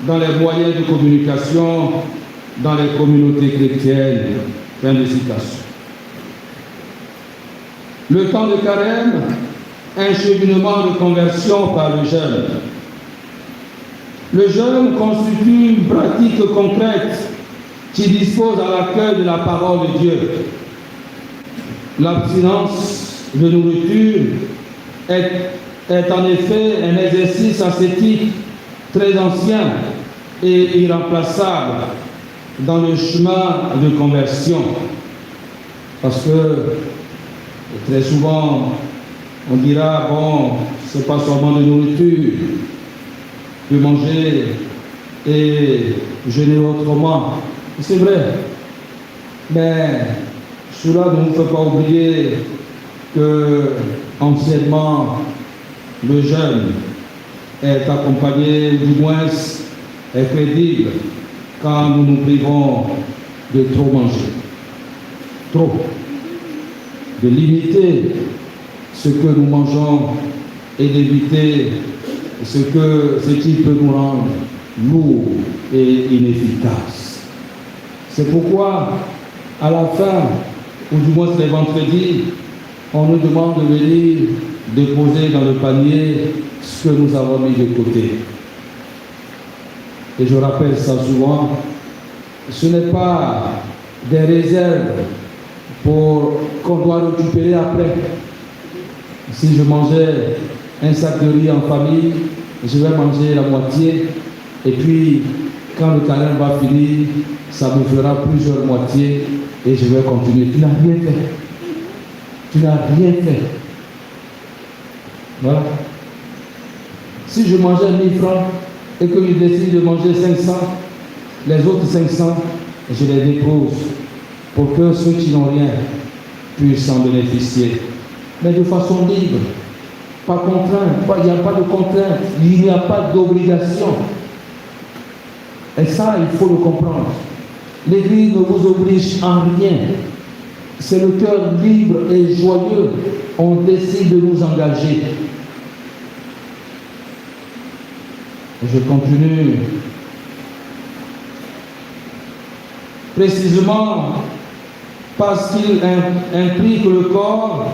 dans les moyens de communication, dans les communautés chrétiennes. Fin de citation. Le temps de carême, un cheminement de conversion par le jeûne. Le jeûne constitue une pratique concrète qui dispose à l'accueil de la parole de Dieu. L'abstinence de nourriture est en effet un exercice ascétique très ancien et irremplaçable dans le chemin de conversion. Parce que très souvent, on dira, bon, c'est pas seulement de nourriture, de manger et jeûner autrement. C'est vrai. Mais cela ne nous fait pas oublier que, anciennement, le jeûne est accompagné, du moins est crédible, quand nous nous privons de trop manger. Trop. De limiter ce que nous mangeons et d'éviter ce qui peut nous rendre lourds et inefficaces. C'est pourquoi, à la fin, ou du moins les vendredis, on nous demande de venir déposer dans le panier ce que nous avons mis de côté. Et je rappelle ça souvent, ce n'est pas des réserves qu'on doit récupérer après. Si je mangeais un sac de riz en famille, je vais manger la moitié, et puis quand le carême va finir, ça me fera plusieurs moitiés, et je vais continuer. Tu n'as rien fait. Tu n'as rien fait. Voilà. Si je mangeais 1000 francs, et que je décide de manger 500, les autres 500, je les dépose pour que ceux qui n'ont rien puissent en bénéficier. Mais de façon libre, pas contrainte, il n'y a pas de contrainte, il n'y a pas d'obligation. Et ça, il faut le comprendre. L'Église ne vous oblige en rien. C'est le cœur libre et joyeux. On décide de nous engager. Je continue. Précisément parce qu'il implique le corps,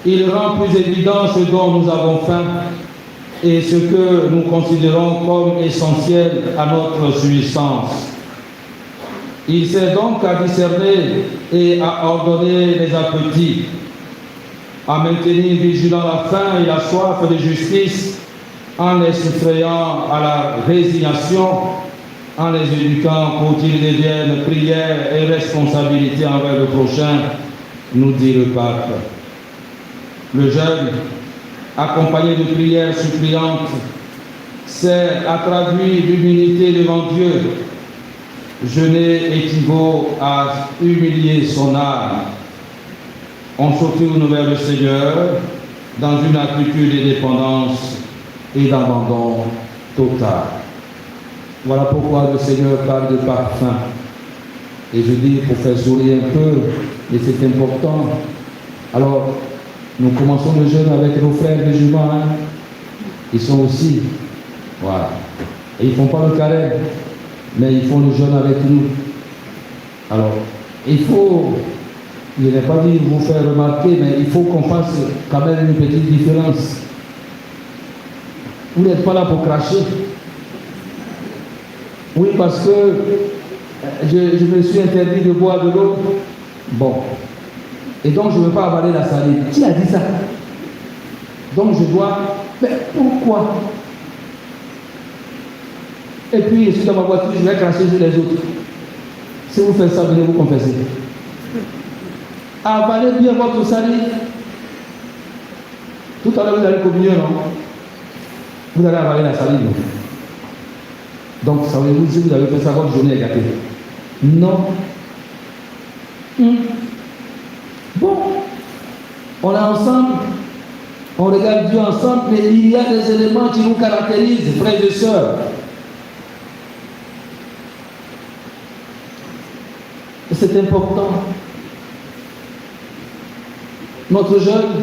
il rend plus évident ce dont nous avons faim et ce que nous considérons comme essentiel à notre subsistance. Il sert donc à discerner et à ordonner les appétits, à maintenir vigilant la faim et la soif de justice, en les soustrayant à la résignation, en les éduquant pour qu'ils deviennent prière et responsabilité envers le prochain, nous dit le pape. Le jeûne, accompagné de prières suppliantes, sert à traduire l'humilité devant Dieu. Jeûner équivaut à humilier son âme. On se tourne vers le Seigneur dans une attitude de dépendance et d'abandon total. Voilà pourquoi le Seigneur parle de parfum. Et je dis pour faire sourire un peu, et c'est important. Alors, nous commençons le jeûne avec nos frères musulmans. Hein. Ils sont aussi. Voilà. Et ils ne font pas le carême, mais ils font le jeûne avec nous. Alors, il faut, je n'ai pas dit vous faire remarquer, mais il faut qu'on fasse quand même une petite différence. Vous n'êtes pas là pour cracher. Oui, parce que je me suis interdit de boire de l'eau. Bon. Et donc, je ne veux pas avaler la salive. Qui a dit ça? Donc, je dois... Mais pourquoi? Et puis, je suis dans ma voiture, je vais cracher sur les autres. Si vous faites ça, venez vous confesser. Avalez bien votre salive. Tout à l'heure, vous allez communier, non? Vous allez avaler la salive, non? Donc, savez-vous si vous avez fait ça, votre journée est gâtée? Non. Bon, on est ensemble, on regarde Dieu ensemble, mais il y a des éléments qui nous caractérisent, frères et sœurs. Et c'est important. Notre jeûne,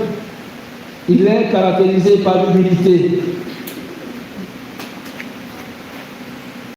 il est caractérisé par l'humilité.